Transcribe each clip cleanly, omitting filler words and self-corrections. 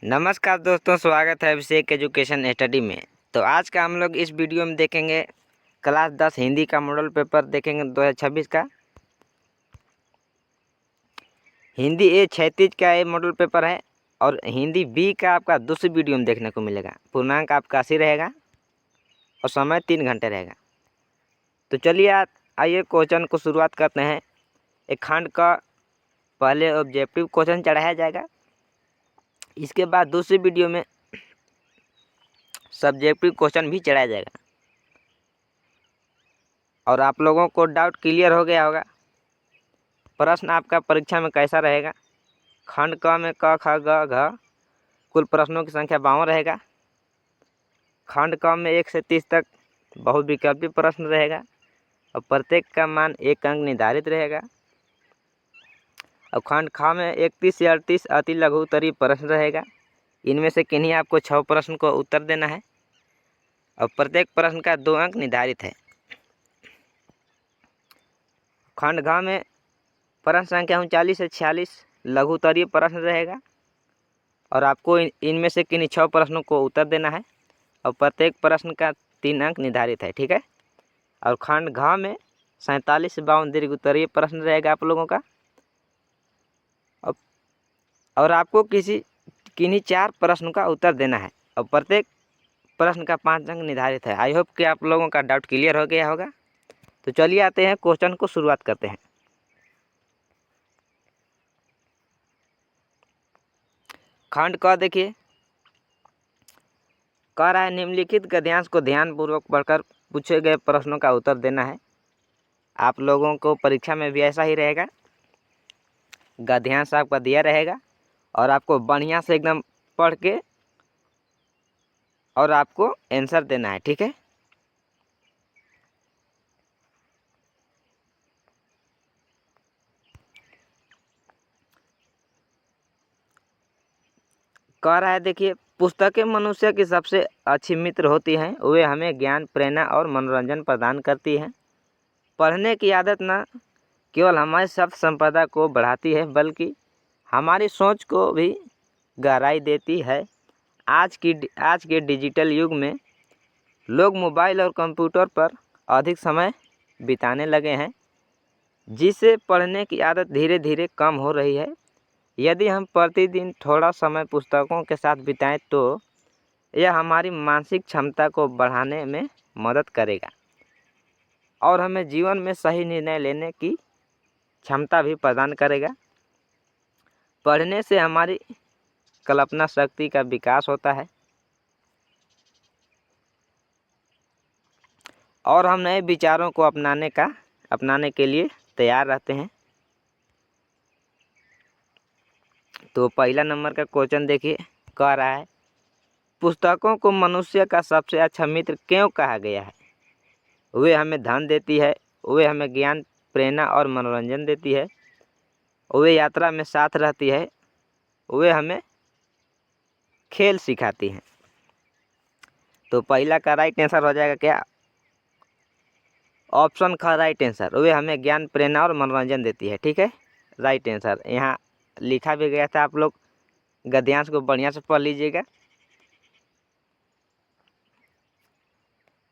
नमस्कार दोस्तों, स्वागत है अभिषेक एजुकेशन स्टडी में। तो आज का हम लोग इस वीडियो में देखेंगे क्लास 10 हिंदी का मॉडल पेपर देखेंगे 2026 का। हिंदी ए 36 का ये मॉडल पेपर है और हिंदी बी का आपका दूसरी वीडियो में देखने को मिलेगा। पूर्णांक आपका 80 रहेगा और समय 3 घंटे रहेगा। तो चलिए आइए क्वेश्चन को शुरुआत करते हैं। एक खंड का पहले ऑब्जेक्टिव क्वेश्चन चढ़ाया जाएगा, इसके बाद दूसरी वीडियो में सब्जेक्टिव क्वेश्चन भी चढ़ाया जाएगा। और आप लोगों को डाउट क्लियर हो गया होगा। प्रश्न आपका परीक्षा में कैसा रहेगा। खंड क में क ख ग घ कुल प्रश्नों की संख्या 52 रहेगा। खंड क में 1 से 30 तक बहुविकल्पी प्रश्न रहेगा और प्रत्येक का मान 1 अंक निर्धारित रहेगा। और खंड ख में 31 से 38 अति लघु उत्तरीय प्रश्न रहेगा। इनमें से किन्हीं आपको 6 प्रश्न को उत्तर देना है और प्रत्येक प्रश्न का 2 अंक निर्धारित है। खंड घ में प्रश्न संख्या 39 से 46 लघु उत्तरीय प्रश्न रहेगा और आपको इनमें से किन्हीं 6 प्रश्नों को उत्तर देना है और प्रत्येक प्रश्न का 3 अंक निर्धारित है, ठीक है। और खंड घ में 47 से 52 दीर्घ उत्तरीय प्रश्न रहेगा आप लोगों का और आपको किन्हीं 4 प्रश्नों का उत्तर देना है और प्रत्येक प्रश्न का 5 अंक निर्धारित है। आई होप कि आप लोगों का डाउट क्लियर हो गया होगा। तो चलिए आते हैं क्वेश्चन को शुरुआत करते हैं। खंड क देखिए, कह रहा है निम्नलिखित गद्यांश को ध्यानपूर्वक पढ़कर पूछे गए प्रश्नों का उत्तर देना है। आप लोगों को परीक्षा में भी ऐसा ही रहेगा। गद्यांश आपका दिया रहेगा और आपको बढ़िया से एकदम पढ़ के और आपको आंसर देना है, ठीक है। कह रहा है देखिए, पुस्तकें मनुष्य की सबसे अच्छी मित्र होती हैं। वे हमें ज्ञान, प्रेरणा और मनोरंजन प्रदान करती हैं। पढ़ने की आदत न केवल हमारी शब्द संपदा को बढ़ाती है बल्कि हमारी सोच को भी गहराई देती है। आज के डिजिटल युग में लोग मोबाइल और कंप्यूटर पर अधिक समय बिताने लगे हैं, जिससे पढ़ने की आदत धीरे धीरे कम हो रही है। यदि हम प्रतिदिन थोड़ा समय पुस्तकों के साथ बिताएं तो यह हमारी मानसिक क्षमता को बढ़ाने में मदद करेगा और हमें जीवन में सही निर्णय लेने की क्षमता भी प्रदान करेगा। पढ़ने से हमारी कल्पना शक्ति का विकास होता है और हम नए विचारों को अपनाने के लिए तैयार रहते हैं। तो पहला नंबर का क्वेश्चन देखिए, कह रहा है पुस्तकों को मनुष्य का सबसे अच्छा मित्र क्यों कहा गया है। वे हमें धन देती है, वे हमें ज्ञान, प्रेरणा और मनोरंजन देती है, वे यात्रा में साथ रहती है, वे हमें खेल सिखाती हैं। तो पहला का राइट आंसर हो जाएगा क्या, ऑप्शन ख राइट आंसर। वे हमें ज्ञान, प्रेरणा और मनोरंजन देती है, ठीक है, राइट आंसर। यहाँ लिखा भी गया था, आप लोग गद्यांश को बढ़िया से पढ़ लीजिएगा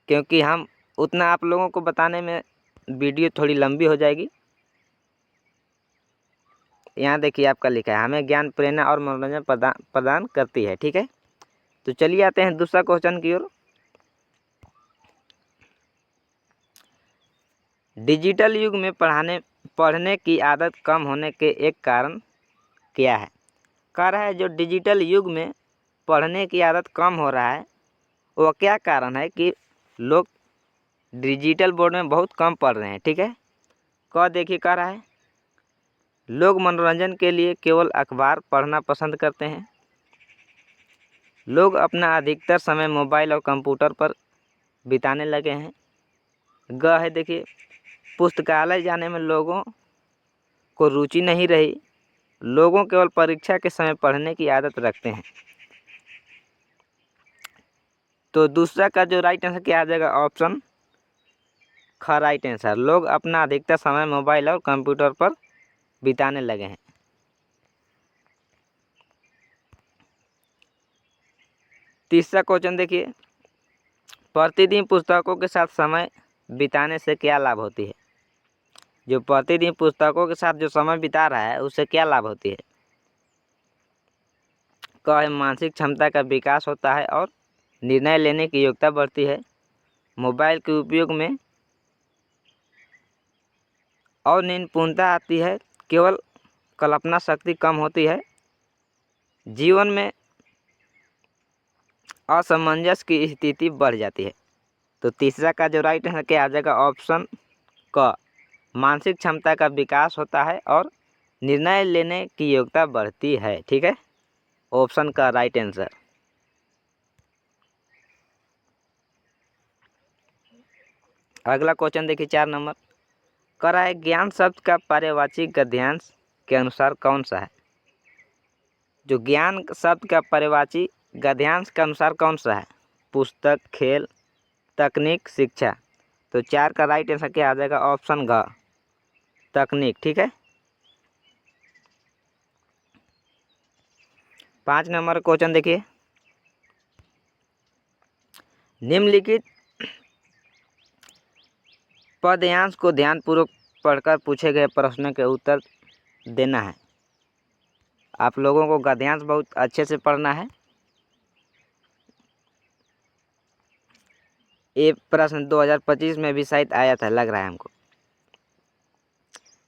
क्योंकि हम उतना आप लोगों को बताने में वीडियो थोड़ी लंबी हो जाएगी। यहाँ देखिए आपका लिखा है हमें ज्ञान, प्रेरणा और मनोरंजन प्रदान करती है, ठीक है। तो चलिए आते हैं दूसरा क्वेश्चन की ओर। डिजिटल युग में पढ़ने की आदत कम होने के एक कारण क्या है। कह रहा है जो डिजिटल युग में पढ़ने की आदत कम हो रहा है वो क्या कारण है कि लोग डिजिटल बोर्ड में बहुत कम पढ़ रहे हैं, ठीक है। देखिए कह रहा है लोग मनोरंजन के लिए केवल अखबार पढ़ना पसंद करते हैं। लोग अपना अधिकतर समय मोबाइल और कंप्यूटर पर बिताने लगे हैं। ग है देखिए, पुस्तकालय जाने में लोगों को रुचि नहीं रही। लोगों केवल परीक्षा के समय पढ़ने की आदत रखते हैं। तो दूसरा का जो राइट आंसर क्या आ जाएगा, ऑप्शन ख राइट आंसर। लोग अपना अधिकतर समय मोबाइल और कंप्यूटर पर बिताने लगे हैं। तीसरा क्वेश्चन देखिए, प्रतिदिन पुस्तकों के साथ समय बिताने से क्या लाभ होती है। जो प्रतिदिन पुस्तकों के साथ जो समय बिता रहा है उससे क्या लाभ होती है। क है मानसिक क्षमता का विकास होता है और निर्णय लेने की योग्यता बढ़ती है। मोबाइल के उपयोग में और निपुणता आती है। केवल कल्पना शक्ति कम होती है। जीवन में असमंजस की स्थिति बढ़ जाती है। तो तीसरा का जो राइट है क्या आ जाएगा, ऑप्शन क, मानसिक क्षमता का विकास होता है और निर्णय लेने की योग्यता बढ़ती है। ठीक है, ऑप्शन का राइट आंसर। अगला क्वेश्चन देखिए 4 नंबर, करा है ज्ञान शब्द का पर्यायवाची गद्यांश के अनुसार कौन सा है। जो ज्ञान शब्द का पर्यायवाची गद्यांश के अनुसार कौन सा है। पुस्तक, खेल, तकनीक, शिक्षा। तो 4 का राइट आंसर क्या आ जाएगा, ऑप्शन घ, तकनीक। ठीक है, 5 नंबर क्वेश्चन देखिए, निम्नलिखित पदयांश को ध्यानपूर्वक पढ़कर पूछे गए प्रश्नों के उत्तर देना है। आप लोगों को गद्यांश बहुत अच्छे से पढ़ना है। ये प्रश्न 2025 में भी शायद आया था, लग रहा है हमको।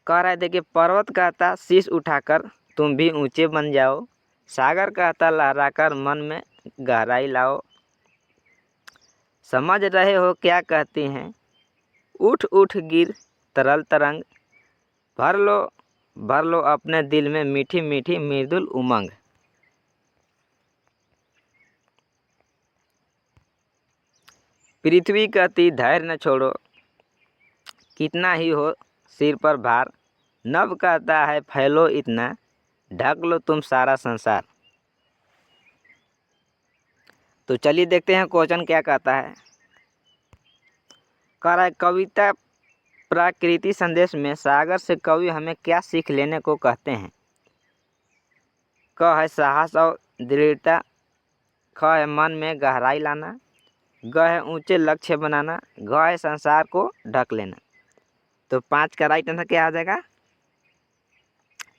कह रहा है देखिए, पर्वत कहता शीश उठाकर तुम भी ऊंचे बन जाओ, सागर कहता लहराकर मन में गहराई लाओ, समझ रहे हो क्या कहती हैं, उठ उठ गिर तरल तरंग, भर लो अपने दिल में मीठी मीठी मृदुल उमंग। पृथ्वी कहती धैर्य न छोड़ो, कितना ही हो सिर पर भार, नभ कहता है फैलो इतना, ढक लो तुम सारा संसार। तो चलिए देखते हैं क्वेश्चन क्या कहता है। कह रहा है कविता प्रकृति संदेश में सागर से कवि हमें क्या सीख लेने को कहते हैं। क है साहस और दृढ़ता, ख है मन में गहराई लाना, ग है ऊंचे लक्ष्य बनाना, घ है संसार को ढक लेना। तो 5 का राइट आंसर क्या आ जाएगा,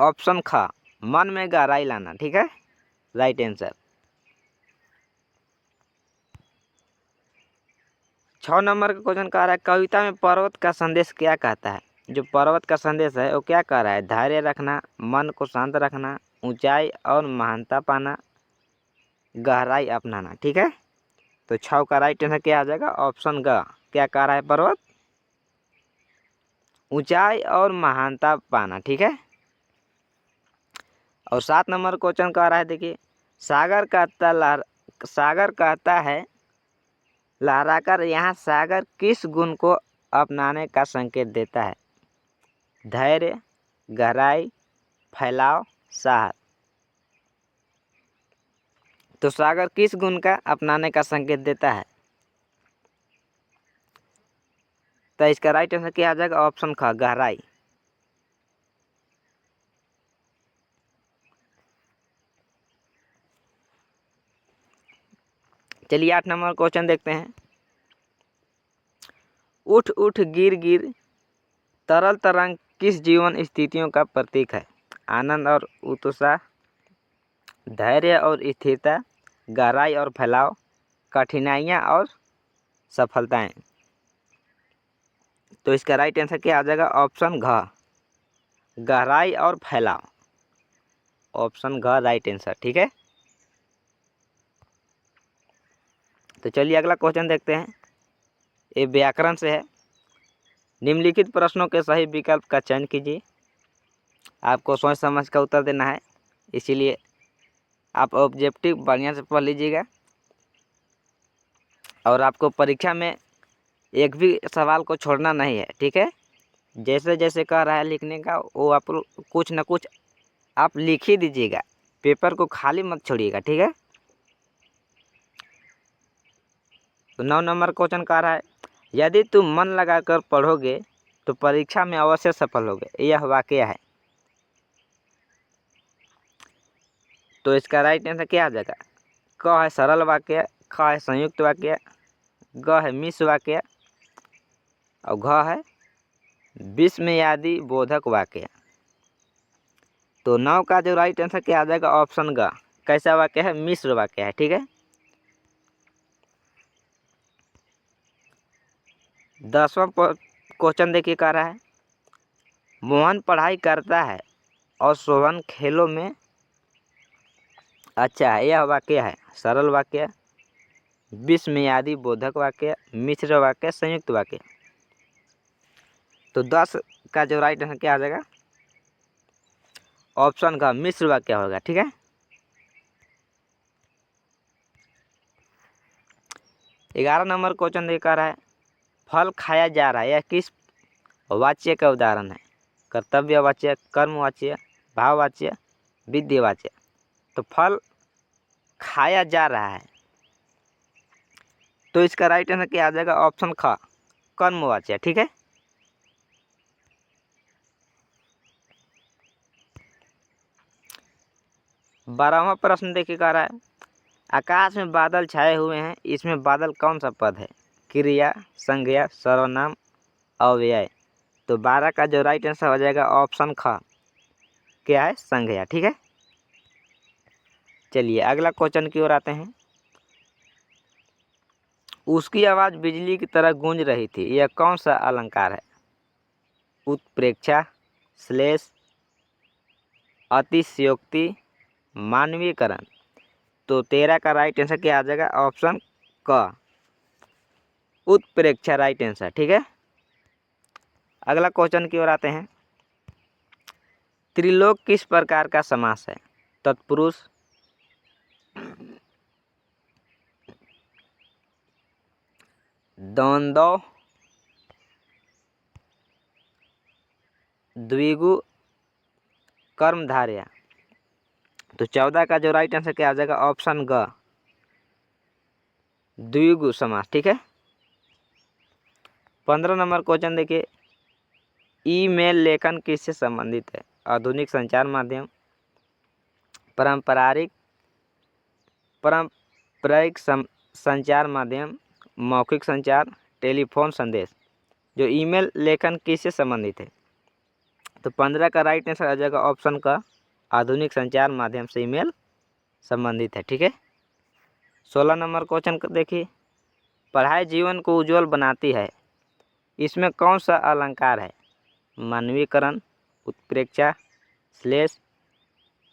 ऑप्शन ख, मन में गहराई लाना। ठीक है, राइट आंसर। 6 नंबर का क्वेश्चन कह रहा है कविता में पर्वत का संदेश क्या कहता है। जो पर्वत का संदेश है वो क्या कह रहा है, धैर्य रखना, मन को शांत रखना, ऊंचाई और महानता पाना, गहराई अपनाना। ठीक है, तो 6 का राइट आंसर क्या आ जाएगा, ऑप्शन ग। क्या कह रहा है, पर्वत ऊंचाई और महानता पाना। ठीक है, और 7 नंबर क्वेश्चन कह रहा है देखिए, सागर कहता है लहराकर, यहाँ सागर किस गुण को अपनाने का संकेत देता है। धैर्य, गहराई, फैलाव, साहस। तो सागर किस गुण का अपनाने का संकेत देता है। तो इसका राइट आंसर क्या आ जाएगा, ऑप्शन ख, गहराई। चलिए 8 नंबर क्वेश्चन देखते हैं। उठ उठ गिर गिर तरल तरंग किस जीवन स्थितियों का प्रतीक है। आनंद और उत्साह, धैर्य और स्थिरता, गहराई और फैलाव, कठिनाइयाँ और सफलताएं। तो इसका राइट आंसर क्या आ जाएगा, ऑप्शन घ, गहराई और फैलाव। ऑप्शन घ राइट आंसर। ठीक है, तो चलिए अगला क्वेश्चन देखते हैं। ये व्याकरण से है। निम्नलिखित प्रश्नों के सही विकल्प का चयन कीजिए। आपको सोच समझ कर उत्तर देना है, इसीलिए आप ऑब्जेक्टिव बढ़िया से पढ़ लीजिएगा। और आपको परीक्षा में एक भी सवाल को छोड़ना नहीं है। ठीक है, जैसे जैसे कह रहा है लिखने का वो आप कुछ न कुछ आप लिख ही दीजिएगा, पेपर को खाली मत छोड़िएगा। ठीक है, तो 9 नंबर क्वेश्चन कह रहा है यदि तुम मन लगाकर पढ़ोगे तो परीक्षा में अवश्य सफल होगे, यह वाक्य है। तो इसका राइट आंसर क्या आ जाएगा, क है सरल वाक्य, ख है संयुक्त वाक्य, ग है मिश्र वाक्य और घ है विस्मयादि बोधक वाक्य। तो 9 का जो राइट आंसर क्या आ जाएगा ऑप्शन ग। कैसा वाक्य है? मिश्र वाक्य है। ठीक है। 10वां क्वेश्चन देखिए कह रहा है मोहन पढ़ाई करता है और सोहन खेलों में अच्छा है। यह वाक्य है सरल वाक्य, विस्मयादि बोधक वाक्य, मिश्र वाक्य, संयुक्त वाक्य। तो 10 का जो राइट आंसर क्या आ जाएगा ऑप्शन का मिश्र वाक्य होगा। ठीक है। 11 नंबर क्वेश्चन देखा रहा है फल खाया जा रहा है। यह किस वाच्य का उदाहरण है? कर्तव्यवाच्य, कर्मवाच्य, भाववाच्य, विध्यवाच्य। तो फल खाया जा रहा है तो इसका राइट आंसर क्या आ जाएगा ऑप्शन ख कर्मवाच्य। ठीक है। 12वां प्रश्न देखिए कह रहा है आकाश में बादल छाए हुए हैं, इसमें बादल कौन सा पद है? क्रिया, संज्ञा, सर्वनाम, अव्यय। तो 12 का जो राइट आंसर हो जाएगा ऑप्शन ख क्या है? संज्ञा। ठीक है। चलिए अगला क्वेश्चन की ओर आते हैं। उसकी आवाज़ बिजली की तरह गूंज रही थी, यह कौन सा अलंकार है? उत्प्रेक्षा, श्लेष, अतिशयोक्ति, मानवीयकरण। तो 13 का राइट आंसर क्या आ जाएगा ऑप्शन क उत्प्रेक्षा राइट आंसर। ठीक है। अगला क्वेश्चन की ओर आते हैं। त्रिलोक किस प्रकार का समास है? तत्पुरुष, द्वंद्व, द्विगु, कर्मधारय। तो 14 का जो राइट आंसर क्या आ जाएगा ऑप्शन ग द्विगु समास। ठीक है। 15 नंबर क्वेश्चन देखिए ईमेल लेखन किससे संबंधित है? आधुनिक संचार माध्यम, पारंपरिक संचार माध्यम, मौखिक संचार, टेलीफोन संदेश। जो ईमेल लेखन किससे संबंधित है? तो 15 का राइट आंसर आ जाएगा ऑप्शन का आधुनिक संचार माध्यम से ईमेल संबंधित है। ठीक है। 16 नंबर क्वेश्चन देखिए पढ़ाई जीवन को उज्जवल बनाती है, इसमें कौन सा अलंकार है? मानवीकरण, उत्प्रेक्षा, श्लेष,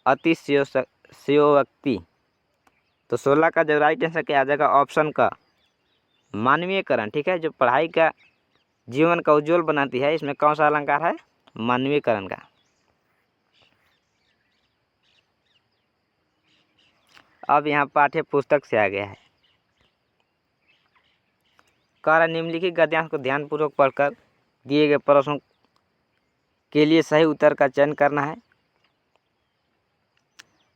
अतिशयोक्ति। तो 16 का जो राइट आंसर क्या आ जाएगा ऑप्शन का मानवीयकरण। ठीक है। जो पढ़ाई का जीवन का उज्जवल बनाती है, इसमें कौन सा अलंकार है? मानवीयकरण का। अब यहाँ पाठ्य पुस्तक से आ गया है कार्य निम्नलिखित गद्यांश को ध्यानपूर्वक पढ़कर दिए गए प्रश्नों के लिए सही उत्तर का चयन करना है।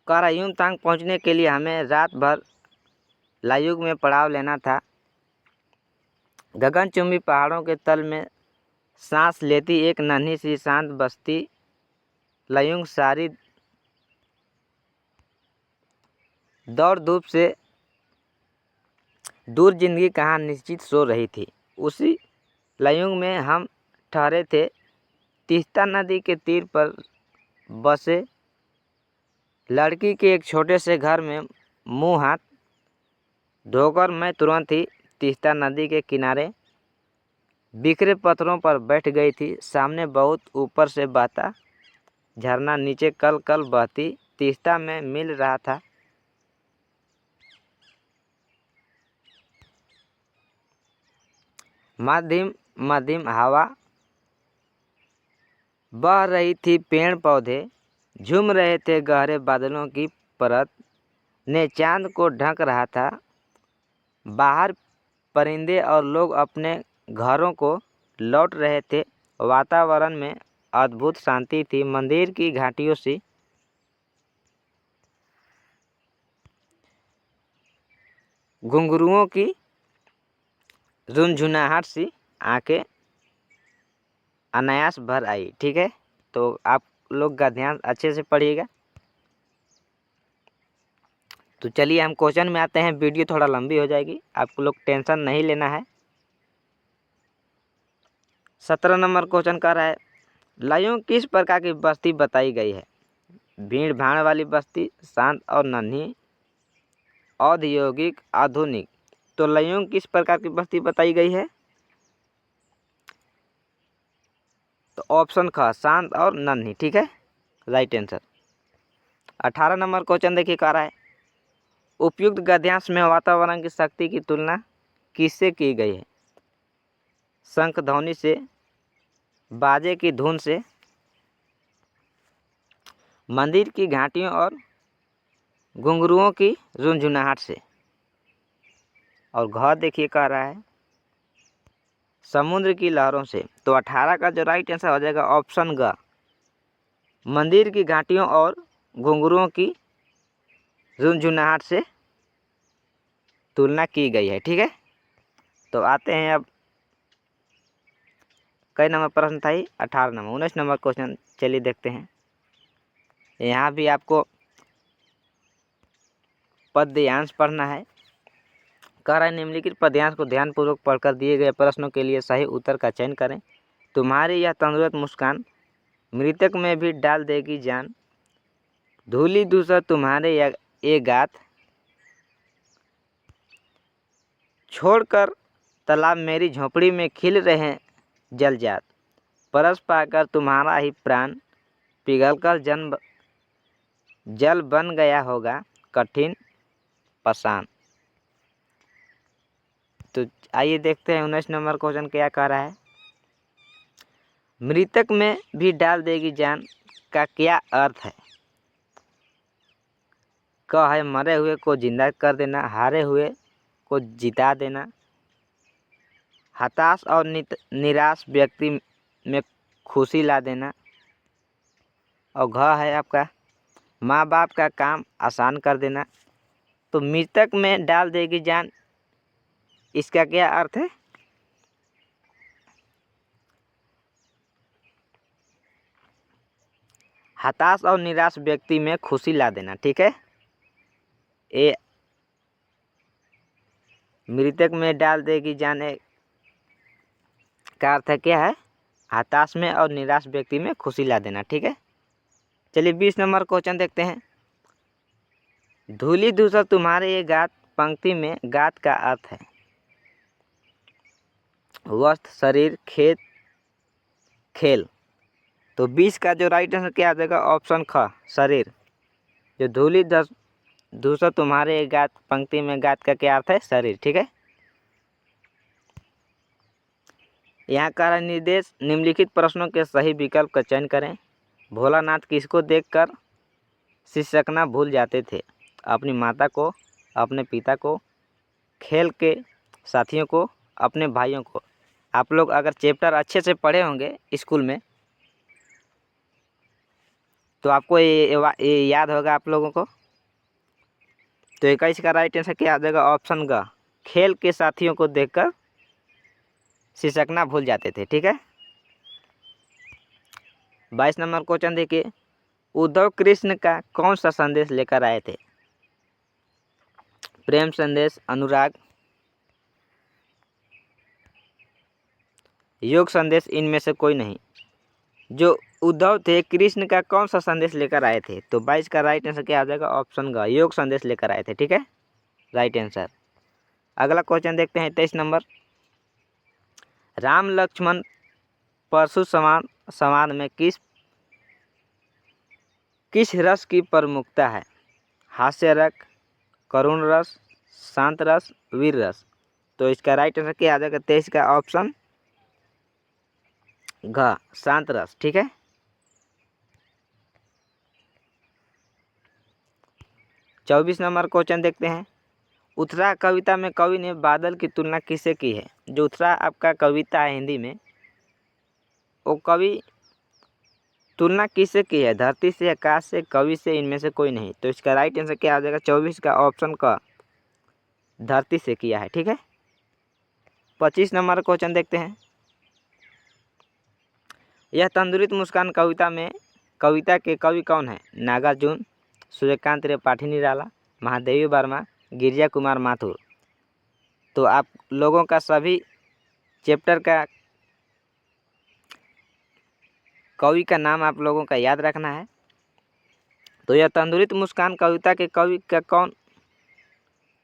कार्य युमतांग पहुँचने के लिए हमें रात भर लायुग में पड़ाव लेना था। गगनचुंबी पहाड़ों के तल में सांस लेती एक नन्ही सी शांत बस्ती लायुंग सारी दौड़ धूप से दूर जिंदगी कहाँ निश्चित सो रही थी। उसी लायुंग में हम ठहरे थे। तीस्ता नदी के तीर पर बसे लड़की के एक छोटे से घर में मुंह हाथ धोकर मैं तुरंत ही तीस्ता नदी के किनारे बिखरे पत्थरों पर बैठ गई थी। सामने बहुत ऊपर से बहता झरना नीचे कल कल बहती तीस्ता में मिल रहा था। मध्यम मध्यम हवा बह रही थी, पेड़ पौधे झूम रहे थे, गहरे बादलों की परत ने चांद को ढक रहा था। बाहर परिंदे और लोग अपने घरों को लौट रहे थे। वातावरण में अद्भुत शांति थी। मंदिर की घाटियों से घुंघरुओं की झुनझुनाहट सी आंखें अनायास भर आई। ठीक है। तो आप लोग का ध्यान अच्छे से पढ़िएगा। तो चलिए हम क्वेश्चन में आते हैं। वीडियो थोड़ा लंबी हो जाएगी, आपको लोग टेंशन नहीं लेना है। 17 नंबर क्वेश्चन कर रहा है, लाइयों किस प्रकार की बस्ती बताई गई है? भीड़ भाड़ वाली बस्ती, शांत और नन्ही, औद्योगिक, आधुनिक। तो लाइयों किस प्रकार की बस्ती बताई गई है? तो ऑप्शन ख, शांत और नन्ही, ठीक है, राइट आंसर। 18 नंबर क्वेश्चन देखिए कह रहा है, उपयुक्त गद्यांश में वातावरण की शक्ति की तुलना किससे की गई है? शंख ध्वनि से, बाजे की धुन से, मंदिर की घंटियों और घुंघरुओं की झुनझुनाहट से। और घ देखिए कह रहा है, समुद्र की लहरों से। तो 18 का जो राइट आंसर हो जाएगा ऑप्शन ग, मंदिर की घाटियों और घुंघरुओं की झुनझुनाहट से तुलना की गई है, ठीक है। तो आते हैं अब, कई नंबर प्रश्न था ही? 18 नंबर। 19 नंबर क्वेश्चन चलिए देखते हैं। यहाँ भी आपको पद्यांश पढ़ना है। कह रहा है, निम्नलिखित पद्यांश को ध्यानपूर्वक पढ़कर दिए गए प्रश्नों के लिए सही उत्तर का चयन करें। तुम्हारी यह तंदुरुस्त मुस्कान मृतक में भी डाल देगी जान, धूली दूसर तुम्हारे ये गात, छोड़कर तालाब मेरी झोपड़ी में खिल रहे जल जात, परस पाकर तुम्हारा ही प्राण पिघलकर जल बन गया होगा कठिन पाषाण। तो आइए देखते हैं 19 नंबर क्वेश्चन क्या कह रहा है। मृतक में भी डाल देगी जान का क्या अर्थ है? क है, मरे हुए को जिंदा कर देना, हारे हुए को जिता देना, हताश और निराश व्यक्ति में खुशी ला देना। और घ है आपका, माँ बाप का काम आसान कर देना। तो मृतक में डाल देगी जान, इसका क्या अर्थ है? हताश और निराश व्यक्ति में खुशी ला देना, ठीक है। ये मृतक में डाल देगी जान का अर्थ क्या है? हताश में और निराश व्यक्ति में खुशी ला देना, ठीक है। चलिए 20 नंबर क्वेश्चन देखते हैं। धूली दूसर तुम्हारे ये गात पंक्ति में गात का अर्थ है वस्त्र, शरीर, खेत, खेल। तो 20 का जो राइट आंसर क्या आ जाएगा? ऑप्शन ख, शरीर। जो धूली दूसर तुम्हारे ये गात पंक्ति में गात का क्या अर्थ है? शरीर, ठीक है। यहाँ का निर्देश, निम्नलिखित प्रश्नों के सही विकल्प का चयन करें। भोलानाथ किसको देखकर सिसकना भूल जाते थे? अपनी माता को, अपने पिता को, खेल के साथियों को, अपने भाइयों को। आप लोग अगर चैप्टर अच्छे से पढ़े होंगे स्कूल में तो आपको ये याद होगा आप लोगों को। तो 21 का राइट आंसर क्या आ जाएगा? ऑप्शन ग, खेल के साथियों को देखकर सिसकना भूल जाते थे, ठीक है। 22 नंबर क्वेश्चन देखिए, उद्धव कृष्ण का कौन सा संदेश लेकर आए थे? प्रेम संदेश, अनुराग, योग संदेश, इनमें से कोई नहीं। जो उद्धव थे कृष्ण का कौन सा संदेश लेकर आए थे? तो 22 का राइट आंसर क्या आ जाएगा? ऑप्शन ग, योग संदेश लेकर आए थे, ठीक है, राइट आंसर। अगला क्वेश्चन देखते हैं 23 नंबर। राम लक्ष्मण परशु संवाद में किस रस की प्रमुखता है? हास्य रस, करुण रस, शांत रस, वीर रस। तो इसका राइट आंसर क्या आ जाएगा? 23 का ऑप्शन घ, शांत रस, ठीक है। 24 नंबर क्वेश्चन देखते हैं। उत्तरा कविता में कवि ने बादल की तुलना किससे की है? जो उत्तरा आपका कविता है हिंदी में, वो कवि तुलना किससे की है? धरती से, आकाश से, कवि से, इनमें से कोई नहीं। तो इसका राइट आंसर क्या आ जाएगा? 24 का ऑप्शन का, धरती से किया है, ठीक है। 25 नंबर क्वेश्चन देखते हैं। यह तंदुरुस्त मुस्कान कविता के कवि कौन है? नागार्जुन, सूर्यकांत त्रिपाठी निराला, महादेवी वर्मा, गिरिजा कुमार माथुर। तो आप लोगों का सभी चैप्टर का कवि का नाम आप लोगों का याद रखना है। तो यह तंदुरुस्त मुस्कान कविता के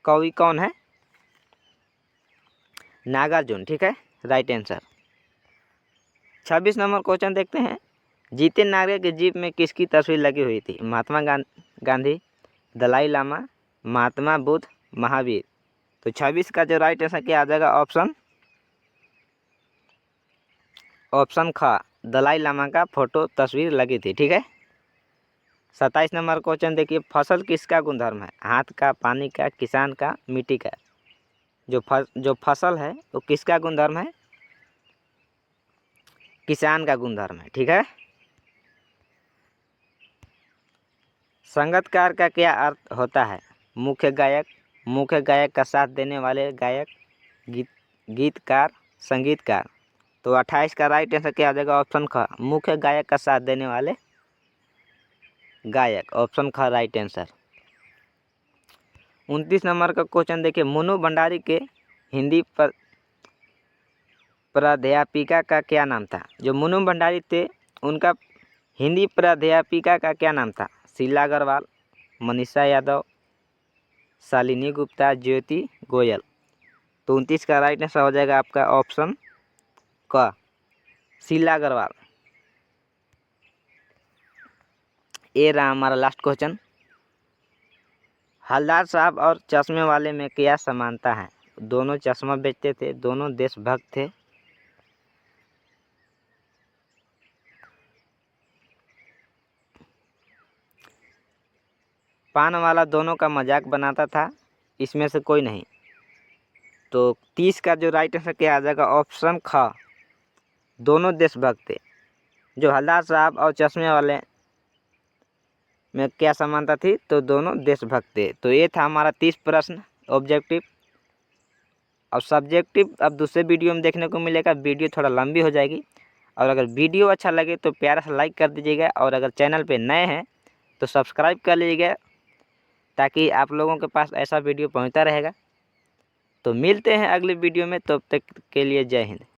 कवि कौन है? नागार्जुन। ठीक है, राइट आंसर। 26 नंबर क्वेश्चन देखते हैं। जीते नागरे के जीप में किसकी तस्वीर लगी हुई थी? महात्मा गांधी, दलाई लामा, महात्मा बुद्ध, महावीर। तो 26 का जो राइट आंसर क्या आ जाएगा? ऑप्शन ख, दलाई लामा का फोटो तस्वीर लगी थी। ठीक है। 27 नंबर क्वेश्चन देखिए। फसल किसका गुणधर्म है? हाथ का, पानी का, किसान का, मिट्टी का। जो फसल है वो किसका गुणधर्म है? किसान का गुणधर्म है। ठीक है। संगीतकार का क्या अर्थ होता है? मुख्य गायक का साथ देने वाले गायक, गीतकार, संगीतकार। तो 28 का राइट आंसर क्या आ जाएगा? ऑप्शन ख, मुख्य गायक का साथ देने वाले गायक। ऑप्शन ख राइट आंसर। 29 नंबर का क्वेश्चन देखिए। मुन्नू भंडारी के हिंदी प्राध्यापिका का क्या नाम था? जो मुन्नू भंडारी थे उनका हिंदी प्राध्यापिका का क्या नाम था? शीला अग्रवाल, मनीषा यादव, शालिनी गुप्ता, ज्योति गोयल। तो 29 का राइट आंसर हो जाएगा आपका ऑप्शन क, शीला अग्रवाल। ये रहा हमारा लास्ट क्वेश्चन। हलदार साहब और चश्मे वाले में क्या समानता है? दोनों चश्मा बेचते थे, दोनों देशभक्त थे। पान वाला दोनों का मजाक बनाता था, इसमें से कोई नहीं। तो 30 का जो राइट आंसर क्या आ जाएगा? ऑप्शन ख, दोनों देशभक्त थे। जो हलदार साहब और चश्मे वाले में क्या समानता थी? तो दोनों देशभक्त थे। तो ये था हमारा 30 प्रश्न ऑब्जेक्टिव। और सब्जेक्टिव अब दूसरे वीडियो में देखने को मिलेगा। वीडियो थोड़ा लंबी हो जाएगी। और अगर वीडियो अच्छा लगे तो प्यारा सा लाइक कर दीजिएगा। और अगर चैनल पे नए हैं तो सब्सक्राइब कर लीजिएगा, ताकि आप लोगों के पास ऐसा वीडियो पहुंचता रहेगा। तो मिलते हैं अगले वीडियो में, तब तक के लिए जय हिंद।